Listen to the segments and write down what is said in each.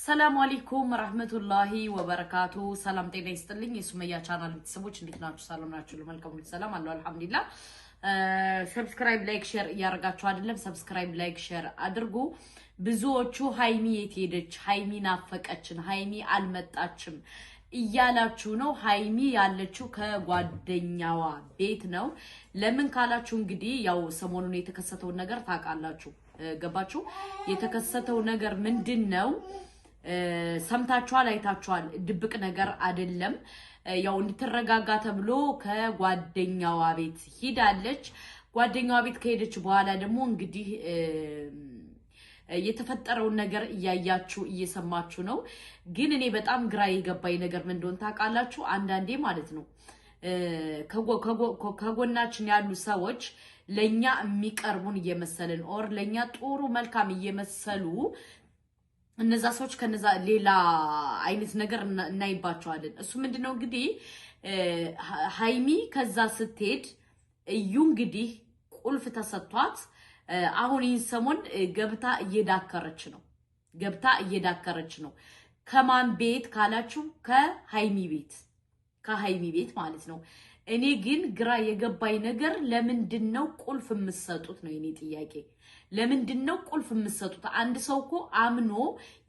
ሰላም አለይኩም ወራህመቱላሂ ወበረካቱ ሰላም ጤና ይስጥልኝ የሱመያ ቻናል ቤተሰቦች እንዴት ናችሁ ሰላም ናችሁ ለማልከም ሰላም አለው አልহামዱሊላህ ሰብስክራይብ ላይክ ሼር ያርጋችሁ አይደለም ሰብስክራይብ ላይክ ሼር አድርጉ ብዙዎቹ ሃይሚ የት ሄደች ሃይሚ ናፈቀችን ሃይሚ አልመጣችም እያላችሁ ነው ሃይሚ ያለችው ከጓደኛዋ ቤት ነው ለምን ካላችሁ እንግዲህ ያው ሰሞኑን የተከሰተው ነገር ታውቃላችሁ ገባችሁ የተከሰተው ነገር ምንድነው ሰምታችኋል አይታችኋል ድብቅ ነገር አይደለም ያው እንድትረጋጋ ተብሎ ከጓደኛዋ ቤት ሄዳለች ጓደኛዋ ቤት ከሄደች በኋላ ደግሞ እንግዲህ የተፈጠረው ነገር ያያችሁ እየሰማችሁ ነው ግን እኔ በጣም ግራ የገባኝ ነገር ምን እንደሆነ ታውቃላችሁ አንዳንዴ ማለት ነው ከጎናችን ያሉ ሰዎች ለኛ የሚቀርቡን እየመሰለን ኦር ለኛ ጥሩ መልካም እየመሰሉ እነዛ ሰዎች ከነዛ ሌላ አይነት ነገር እናይባቸዋለን እሱ ምንድነው እንግዲህ ሃይሚ ከዛ ስትሄድ እዩ እንግዲህ ቁልፍ ተሰጥቷት አሁን ይሰሞን ገብታ እየዳከረች ነው ከማን ቤት ካላችሁ ከሃይሚ ቤት ማለት ነው እኔ ግን ግራ የገባኝ ነገር ለምንድነው ቁልፍ የምትሰጡት ነው የኔ ጥያቄ ለምንድነው ቁልፍ የምትሰጡት አንድ ሰው እኮ አምኖ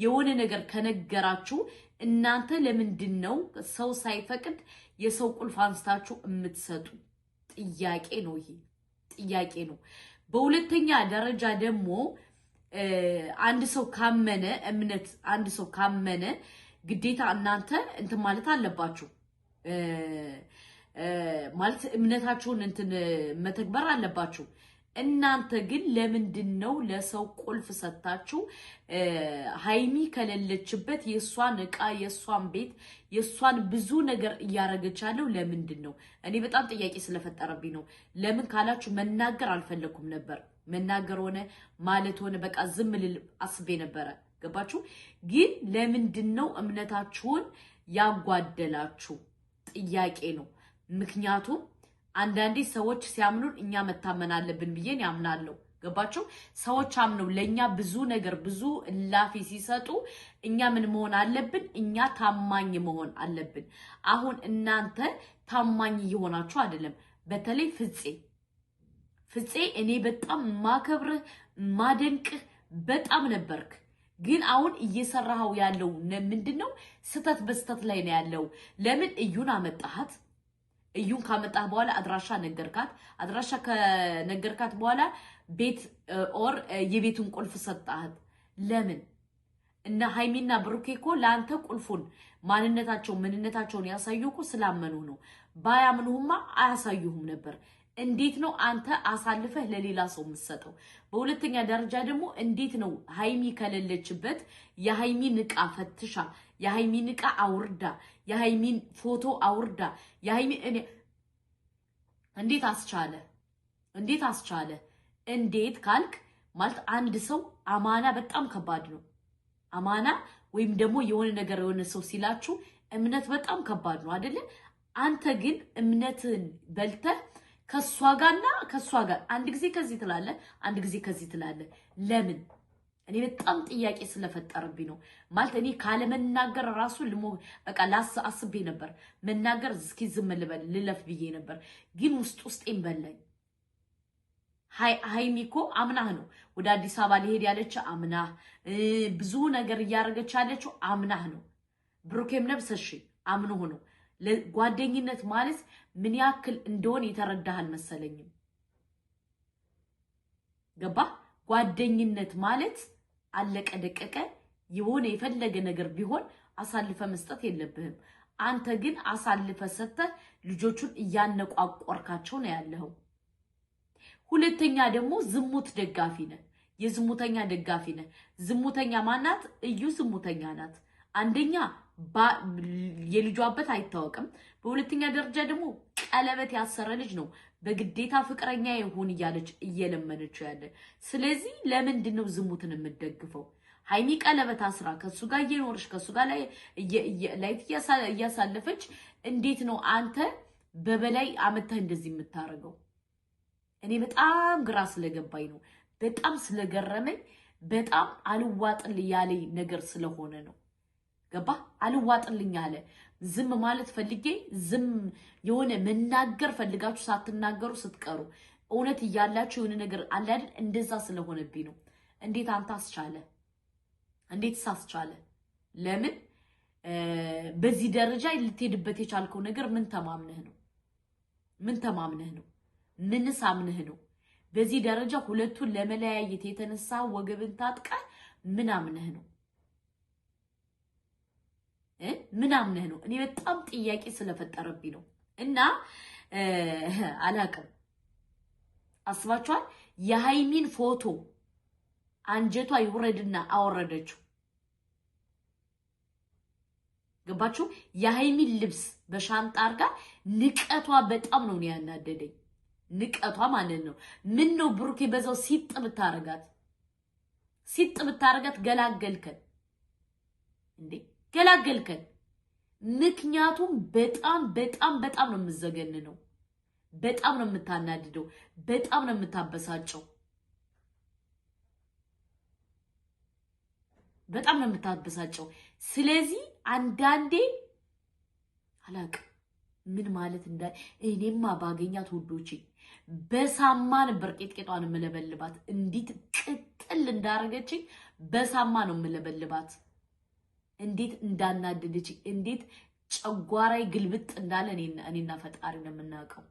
የሆነ ነገር ከነገራችሁ እናንተ ለምንድነው ሰው ሳይፈቅድ የሰው ቁልፍ አንስታችሁ የምትሰጡ ጥያቄ ነው ይሄ ጥያቄ ነው በሁለተኛ ደረጃ ደግሞ አንድ ሰው ካመነ ግዴታ እናንተ እንትን ማለት አለባችሁ ማለት እምነታችሁን እንትን መተግበር አለባችሁ እናንተ ግን ለምንድነው ለሰው ቁልፍ ሰጣችሁ ሃይሚ ከሌለችበት የሷን ዕቃ የሷን ቤት የሷን ብዙ ነገር ያረጋቻለው ለምንድነው እኔ በጣም ጥያቄ ስለፈጠረብኝ ነው ለምን ካላችሁ መናገር አልፈለኩም ነበር መናገር ሆነ ማለት ሆነ በቃ ዝም ልል አስቤ ነበር ገባችሁ ግን ለምንድነው እምነታችሁን ያጓደላችሁ ጥያቄ ነው ምክንያቱም አንዳንዴ ሰዎች ሲያምኑን እኛ መታመን አለብን ብዬን ያምናለሁ ገባችሁ ሰዎች አምነው ለኛ ብዙ ነገር ብዙ ላፊ ሲሰጡ እኛ ምን መሆን አለብን እኛ ታማኝ መሆን አለብን አሁን እናንተ ታማኝ ይሆናችሁ አይደለም በተለይ ፍፄ እኔ በጣም ማከብርህ ማደንቅህ በጣም ነበርክ ግን አሁን እየሰራው ያለው ምንድነው ስተት በስተት ላይ ነው ያለው ለምን እዩን አመጣሃት እዩን ካመጣህ በኋላ አድራሻ ከነገርካት በኋላ ቤት ኦር የቤቱን ቁልፍ ሰጣሃት ለምን እና ሃይሚና ብሩኬኮ ላንተ ቁልፉን ማንነታቸውን ያሳዩኩ ስላመኑ ነው ባያምኑህማ አያሳዩህም ነበር እንዴት ነው አንተ አሳልፈህ ለሌላ ሰው የምትሰጠው በሁለተኛ ደረጃ ደግሞ እንዴት ነው ሃይሚ ከሌለችበት የሃይሚን ዕቃ ፈትሻ የሃይሚን ዕቃ አውርዳ የሃይሚን ፎቶ አውርዳ የሃይሚን እንዴት አስቻለ እንዴት ካልክ ማለት አንድ ሰው አማና በጣም ከባድ ነው አማና ወይም ደግሞ የሆነ ነገር የሆነ ሰው ሲላችሁ እምነት በጣም ከባድ ነው አይደለ አንተ ግን እምነትን በልተህ ከሷ ጋር አንድ ጊዜ ከዚህ ትላለ አንድ ጊዜ ከዚህ ትላለ ለምን እኔ በጣም ጥያቄ ስለፈጠረብኝ ነው ማለት እኔ ካለ መናገር ራሱ በቃ አስቤ ነበር መናገር እስኪ ዝም ልለፍ ብዬ ነበር ግን ውስጤን በላኝ ሃይሚኮ አምናህ ነው ወደ አዲስ አበባ ሊሄድ ያለች አምናህ ብዙ ነገር ያያረገች ያለችው አምናህ ነው ብሩኬም ነብሰሽ አምኖ ነው ለጓደኝነት ማለት ምን ያክል እንደሆነ የተረዳሃል መሰለኝም ገባ ጓደኝነት ማለት አለቀ ደቀቀ የሆነ የፈለገ ነገር ቢሆን አሳልፈ መስጠት የለብህም አንተ ግን አሳልፈ ሰጥተህ ልጆቹን እያነቋቆርካቸው ነው ያለው ሁለተኛ ደግሞ ዝሙት ደጋፊ ነህ የዝሙተኛ ደጋፊ ነህ ዝሙተኛ ማናት እዩ ዝሙተኛ ናት አንደኛ የልጇ አባት አይታወቅም በሁለተኛ ደረጃ ደግሞ ቀለበት ያሰረ ልጅ ነው በግዴታ ፍቅረኛ ይሁን እያለች እየለመነችው ያለ ስለዚህ ለምንድነው ዝሙትን የምትደግፈው ሃይሚ ቀለበት አስራ ከሱ ጋር እየኖርሽ ከሱ ጋር ላይ እያሳለፈች እንዴት ነው አንተ በበላይ አመተህ እንደዚህ የምታረገው እኔ በጣም ግራ ስለገባኝ ነው በጣም ስለገረመኝ በጣም አልዋጥል ያለኝ ነገር ስለሆነ ነው ገባ አልዋጥልኝ አለ ዝም ማለት ፈልጌ ዝም የሆነ መናገር ፈልጋችሁ ሳትናገሩ ስትቀሩ እውነት ይያላችሁ የሆነ ነገር አለ አይደል እንደዛ ስለሆነብኝ ነው እንዴት አንተ አስቻለ እንዴት ሳስቻለ ለምን በዚህ ደረጃ ልትሄድበት የቻልከው ነገር ምን ተማምነህ ነው ምን ሳምነህ ነው በዚህ ደረጃ ሁለቱን ለመለያየት የተነሳ ወገብን ታጥቀ ምን አምነህ ነው ምን አምነህ ነው እኔ በጣም ጥያቄ ስለፈጠረብኝ ነው እና አላቀም አስባችኋል የሃይሚን ፎቶ አንጀቷ ይወረድና አወረደችው ገባችሁ የሃይሚን ልብስ በሻንጣ አርጋ ንቀቷ በጣም ነው ያናደደኝ ንቀቷ ማለት ነው ምን ነው ብሩኬ በዛው ሲጥ ብታረጋት ገላገልከን እንዴ ገላገልከን ምክንያቱም በጣም ነው የምዘገንነው በጣም ነው የምታናድደው በጣም ነው የምታበሳጨው በጣም ነው የምታበሳጨው ስለዚህ አንዳንዴ አላቅ ምን ማለት እንዳለ እኔማ ባገኛት ወዶቼ በሳማ ነበር ቄጥቄጧን መለበልባት እንዴት ቅጥል እንዳረገችኝ በሳማ ነው መለበልባት እንዴት እንዳናደደች እንዴት ጨጓራይ ግልብጥ እንዳለ እኔና ፈጣሪ ነው የምናውቀው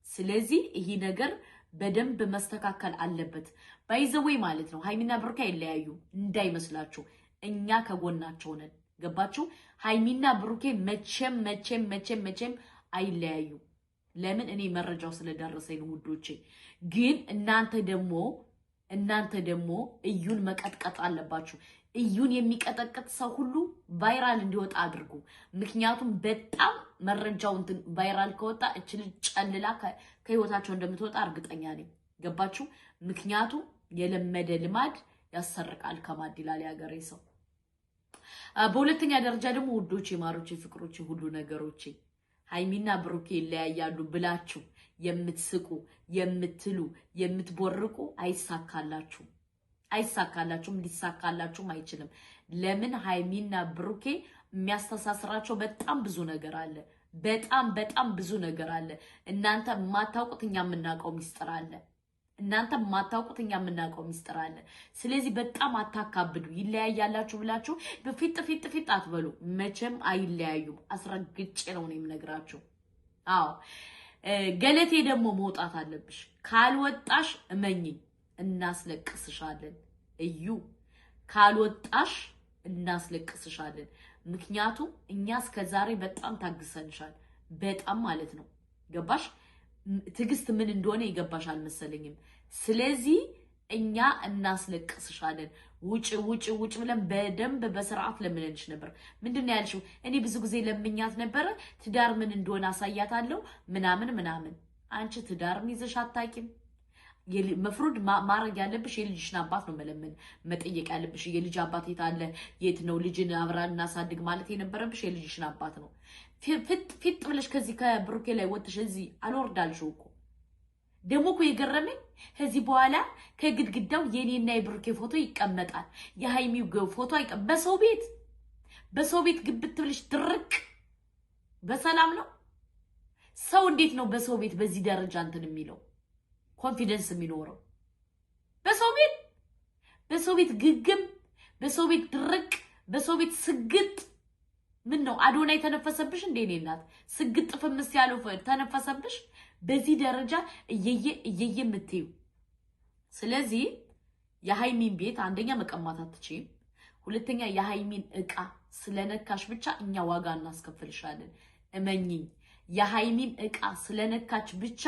ስለዚህ ይሄ ነገር በደንብ መስተካከል አለበት ባይዘዌይ ማለት ነው ሃይሚና ብሩኬ ይለያዩ እንዳይመስላችሁ እኛ ከጎናቸው ነን ገባችሁ ሃይሚና ብሩኬ መቼም አይለያዩ ለምን እኔ መረጃው ስለደረሰኝ ነው ውዶቼ ግን እናንተ ደግሞ እዩን መቀጥቀጥ አለባችሁ እዩን የሚቀጠቅጥ ሰው ሁሉ ቫይራል እንዲወጣ አድርጉ ምክንያቱም በጣም መረጃው እንትን ቫይራል ከወጣ እችል ጨልላ ከህይወታቸው እንደምትወጣ እርግጠኛ ነኝ ገባችሁ ምክንያቱም የለመደ ልማድ ያሰርቃል ከማድ ይላል ያገሬ ሰው በሁለተኛ ደረጃ ደግሞ ውዶቼ ማሮቼ ፍቅሮቼ ሁሉ ነገሮቼ ሃይሚና ብሩኬ ይለያያሉ ብላችሁ የምትስቁ የምትሉ የምትቦርቁ አይሳካላችሁም ሊሳካላችሁም አይችልም ለምን ሃይሚና ብሩኬ የሚያስተሳስራቸው በጣም ብዙ ነገር አለ በጣም ብዙ ነገር አለ እናንተ ማታውቁት እኛ የምናውቀው ሚስጥር አለ ስለዚህ በጣም አታካብዱ ይለያያላችሁ ብላችሁ በፊት አትበሉ መቼም አይለያዩም አስረግጬ ነው የምነግራችሁ አዎ ገለቴ ደግሞ መውጣት አለብሽ ካልወጣሽ እመኚኝ እናስለቅስሻለን እዩ ካልወጣሽ እናስለቅስሻለን ምክንያቱም እኛ እስከዛሬ በጣም ታግሰንሻል በጣም ማለት ነው ገባሽ ትግስት ምን እንደሆነ ይገባሽ አልመሰለኝም ስለዚህ እኛ እናስለቅስሻለን ውጭ ብለን በደንብ በስርዓት ለምንልሽ ነበር ምንድነው ያልሽው እኔ ብዙ ጊዜ ለምኛት ነበር ትዳር ምን እንደሆነ አሳያታለሁ ምናምን አንቺ ትዳርን ይዘሽ አታቂም መፍሩድ ማረግ ያለብሽ የልጅሽን አባት ነው መጠየቅ ያለብሽ የልጅ አባት የታለ የት ነው ልጅን አብራን እናሳድግ ማለት የነበረብሽ የልጅሽን አባት ነው ፊት ብለሽ ከዚህ ከብሩኬ ላይ ወጥሽ እዚህ አልወርዳልሽው እኮ ደሞ እኮ የገረመኝ ከዚህ በኋላ ከግድግዳው የኔና የብሩኬ ፎቶ ይቀመጣል የሃይሚው ፎቶ በሰው ቤት ግብት ብለሽ ድርቅ በሰላም ነው ሰው እንዴት ነው በሰው ቤት በዚህ ደረጃ እንትን የሚለው ኮንፊደንስ የሚኖረው በሰው ቤት ግግም በሰው ቤት ድርቅ በሰው ቤት ስግጥ ምን ነው አዶናይ ተነፈሰብሽ እንዴ እኔ እናት ስግጥ ፍምስ ያለው ተነፈሰብሽ በዚህ ደረጃ እየየ ምትዩ ስለዚህ የሃይሚን ቤት አንደኛ መቀማት አትችይም ሁለተኛ የሃይሚን እቃ ስለነካሽ ብቻ እኛ ዋጋ እናስከፍልሻለን እመኚኝ የሃይሚን እቃ ስለነካች ብቻ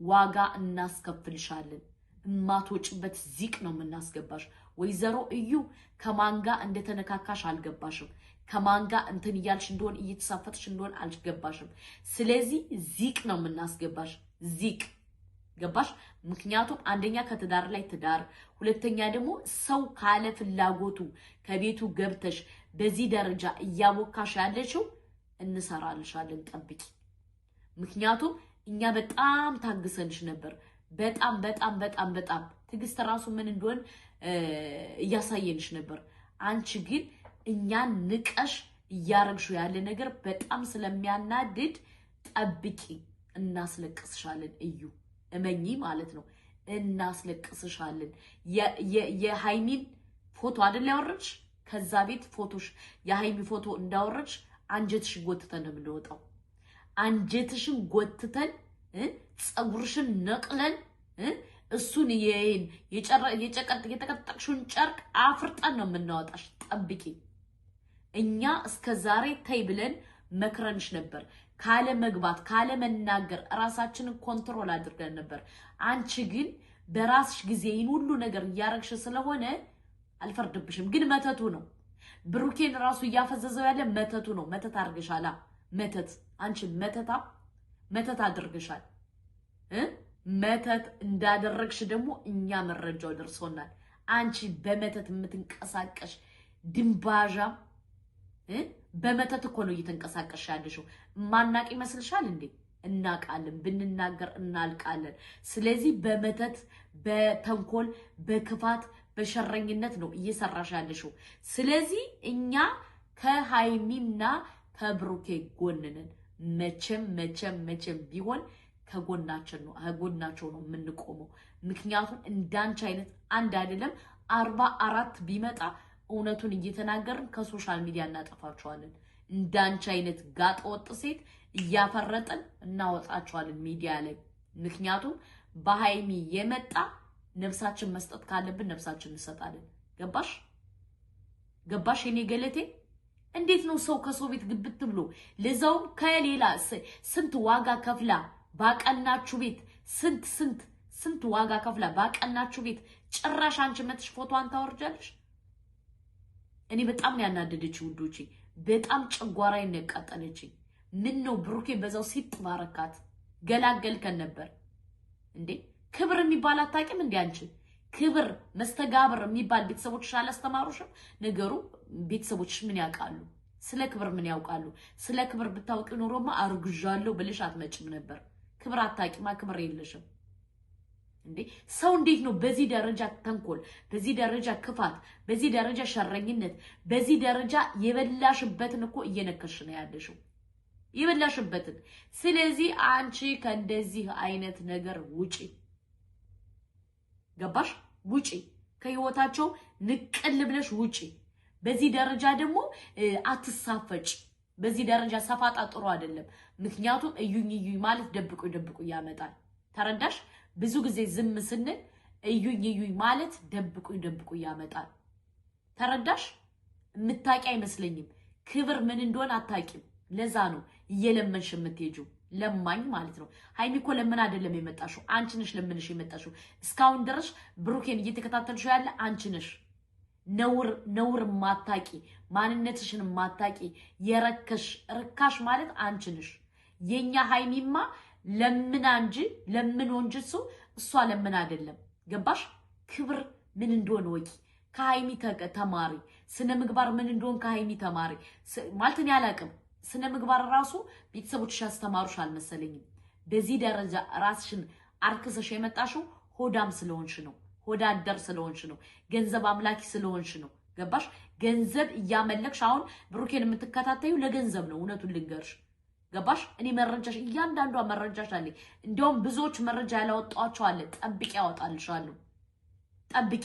ዋጋ እናስከፍልሻለን እማትወጭበት ዚቅ ነው የምናስገባሽ ወይዘሮ እዩ ከማንጋ እንደተነካካሽ አልገባሽም ከማንጋ እንትን ይያልሽ እንደሆነ እየተሳፈጥሽ እንደሆነ አልገባሽም ስለዚህ ዚቅ ነው የምናስገባሽ ዚቅ ገባሽ ምክንያቱም አንደኛ ከትዳር ላይ ትዳር ሁለተኛ ደግሞ ሰው ካለ ፍላጎቱ ከቤቱ ገብተሽ በዚህ ደረጃ እያወካሽ ያለሽው እንሰራልሻለን ጠብቂ ምክንያቱም እኛ በጣም ታግሰንሽ ነበር በጣም ትግስት ራሱ ምን እንደሆነ እያሳየንሽ ነበር አንቺ ግን እኛን ንቀሽ እያረግሽው ያለ ነገር በጣም ስለሚያናድድ ጠብቂ፣ እናስለቅስሻለን። እዩ እመኚ ማለት ነው። እናስለቅስሻለን። የሃይሚን ፎቶ አይደል ያወረድሽ? ከዛ ቤት ፎቶሽ የሃይሚ ፎቶ እንዳወረድሽ አንጀትሽ ጎትተን ነው የምንወጣው። አንጀትሽን ጎትተን ጸጉርሽን ነቅለን እሱን የተቀጠቅሽውን ጨርቅ አፍርጠን ነው የምናወጣሽ። ጠብቂ። እኛ እስከ ዛሬ ተይ ብለን መክረንሽ ነበር። ካለ መግባት ካለ መናገር ራሳችንን ኮንትሮል አድርገን ነበር። አንቺ ግን በራስሽ ጊዜ ይህን ሁሉ ነገር እያረግሽ ስለሆነ አልፈርድብሽም። ግን መተቱ ነው። ብሩኬን ራሱ እያፈዘዘው ያለ መተቱ ነው። መተት አድርገሻላ። መተት አንቺ መተት አድርገሻል። መተት እንዳደረግሽ ደግሞ እኛ መረጃው ደርሶናል። አንቺ በመተት የምትንቀሳቀሽ ድንባዣ በመተት እኮ ነው እየተንቀሳቀሽ ያለሽው። ማናቅ ይመስልሻል እንዴ? እናቃለን። ብንናገር እናልቃለን። ስለዚህ በመተት በተንኮል በክፋት በሸረኝነት ነው እየሰራሽ ያለሽው። ስለዚህ እኛ ከሃይሚና ከብሩኬ ጎን ነን። መቼም ቢሆን ከጎናቸው ነው የምንቆመው። ምክንያቱም እንዳንቺ አይነት አንድ አይደለም 44 ቢመጣ እውነቱን እየተናገርን ከሶሻል ሚዲያ እናጠፋቸዋለን። እንዳንቺ አይነት ጋጠወጥ ሴት እያፈረጥን እናወጣቸዋለን ሚዲያ ላይ። ምክንያቱም በሃይሚ የመጣ ነፍሳችን መስጠት ካለብን ነፍሳችን እንሰጣለን። ገባሽ የኔ ገለቴ? እንዴት ነው ሰው ከሰው ቤት ግብት ብሎ ለዛውም ከሌላ ስንት ዋጋ ከፍላ ባቀናችሁ ቤት ስንት ዋጋ ከፍላ ባቀናችሁ ቤት ጭራሽ አንቺ መጥሽ ፎቶዋን ታወርጃለሽ? እኔ በጣም ነው ያናደደችኝ ውዶቼ። በጣም ጨጓራዬን ነው ያቃጠለችኝ። ምን ነው ብሩኬ በዛው ሲጥባረካት ገላገልከን ነበር እንዴ? ክብር የሚባል አታውቂም እንዴ አንቺ? ክብር መስተጋብር የሚባል ቤተሰቦችሽ አላስተማሩሽም? ነገሩ ቤተሰቦችሽ ምን ያውቃሉ? ስለ ክብር ምን ያውቃሉ? ስለ ክብር ብታውቂ ኖሮማ አርግዣለሁ ብለሽ አትመጭም ነበር። ክብር አታውቂማ፣ ክብር የለሽም እንዴ? ሰው እንዴት ነው በዚህ ደረጃ ተንኮል፣ በዚህ ደረጃ ክፋት፣ በዚህ ደረጃ ሸረኝነት፣ በዚህ ደረጃ የበላሽበትን እኮ እየነከርሽ ነው ያለሽው፣ የበላሽበትን። ስለዚህ አንቺ ከእንደዚህ አይነት ነገር ውጪ። ገባሽ? ውጪ፣ ከህይወታቸው ንቅል ብለሽ ውጪ። በዚህ ደረጃ ደግሞ አትሳፈጭ። በዚህ ደረጃ ሰፋጣ ጥሩ አይደለም። ምክንያቱም እዩኝ ማለት ደብቁ ያመጣል። ተረዳሽ? ብዙ ጊዜ ዝም ስንል እዩኝ ማለት ደብቁ ያመጣል። ተረዳሽ? የምታውቂ አይመስለኝም። ክብር ምን እንደሆነ አታውቂም። ለዛ ነው እየለመንሽ የምትሄጂው። ለማኝ ማለት ነው። ሃይሚ እኮ ለምን አይደለም የመጣሽው? አንቺ ነሽ ለምንሽ የመጣሽው። እስካሁን ድረስ ብሩኬን እየተከታተልሽው ያለ አንቺ ነሽ። ነውር ማታቂ፣ ማንነትሽን ማታቂ፣ የረከሽ ርካሽ ማለት አንቺ ነሽ። የኛ ሃይሚማ ለምን አንጂ ለምን ወንጅሱ እሷ ለምን አይደለም። ገባሽ? ክብር ምን እንደሆነ ወቂ። ከሃይሚ ተማሪ። ስነ ምግባር ምን እንደሆነ ከሃይሚ ተማሪ ማለት ነው። ያላቅም ስነ ምግባር ራሱ ቤተሰቦችሽ ያስተማሩሽ አልመሰለኝም። በዚህ ደረጃ ራስሽን አርክሰሽ የመጣሽው ሆዳም ስለሆንሽ ነው። ሆዳደር ስለሆንሽ ነው። ገንዘብ አምላኪ ስለሆንሽ ነው። ገባሽ? ገንዘብ እያመለክሽ አሁን ብሩኬን የምትከታተዩ ለገንዘብ ነው። እውነቱን ልንገርሽ። ገባሽ? እኔ መረጃሽ እያንዳንዷ መረጃሽ አለ። እንዲያውም ብዙዎች መረጃ ያላወጣቸው አለ። ጠብቂ፣ ያወጣልሻለሁ። ጠብቂ።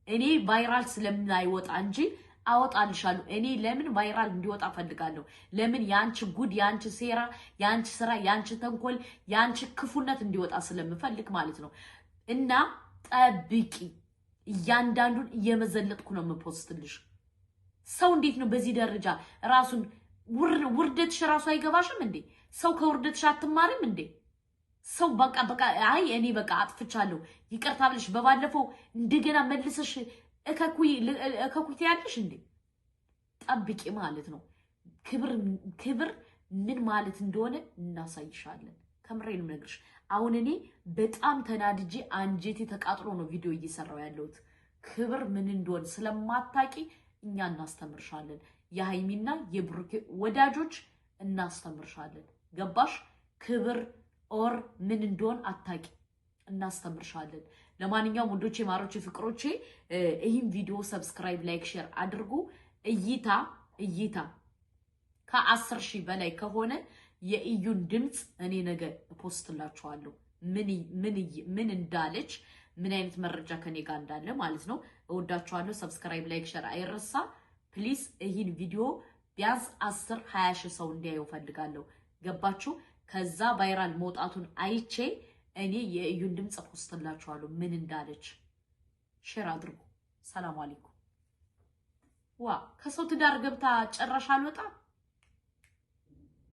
እኔ ቫይራል ስለማይወጣ እንጂ አወጣልሻለሁ። እኔ ለምን ቫይራል እንዲወጣ ፈልጋለሁ? ለምን ያንቺ ጉድ፣ ያንቺ ሴራ፣ ያንቺ ስራ፣ ያንቺ ተንኮል፣ ያንቺ ክፉነት እንዲወጣ ስለምፈልግ ማለት ነው። እና ጠብቂ። እያንዳንዱን እየመዘለጥኩ ነው የምፖስትልሽ። ሰው እንዴት ነው በዚህ ደረጃ ራሱን ውርደትሽ ራሱ አይገባሽም እንዴ? ሰው ከውርደትሽ አትማሪም እንዴ? ሰው በቃ አይ እኔ በቃ አጥፍቻለሁ ይቅርታ ብለሽ በባለፈው እንደገና መልሰሽ እከኩይ ያለሽ እንዴ? ጠብቂ ማለት ነው። ክብር ምን ማለት እንደሆነ እናሳይሻለን። ከምሬንም ነግርሽ። አሁን እኔ በጣም ተናድጄ አንጀቴ ተቃጥሎ ነው ቪዲዮ እየሰራው ያለሁት። ክብር ምን እንደሆነ ስለማታቂ እኛ እናስተምርሻለን። የሃይሚና የብሩኬ ወዳጆች እናስተምርሻለን። ገባሽ? ክብር ኦር ምን እንደሆነ አታቂ፣ እናስተምርሻለን። ለማንኛውም ወንዶቼ፣ ማሮቼ፣ ፍቅሮቼ ይህን ቪዲዮ ሰብስክራይብ፣ ላይክ፣ ሼር አድርጉ። እይታ ከ10,000 በላይ ከሆነ የእዩን ድምጽ እኔ ነገ ፖስትላችኋለሁ ምን እንዳለች ምን አይነት መረጃ ከኔ ጋር እንዳለ ማለት ነው። እወዳችኋለሁ። ሰብስክራይብ ላይክ ሼር አይረሳ ፕሊዝ። ይሄን ቪዲዮ ቢያንስ 10-20 ሰው እንዲያየው ፈልጋለሁ። ገባችሁ? ከዛ ቫይራል መውጣቱን አይቼ እኔ የእዩን ድምጽ ፖስትላችኋለሁ ምን እንዳለች። ሼር አድርጉ። ሰላም አለይኩም። ዋ ከሰው ትዳር ገብታ ጨራሽ አልወጣ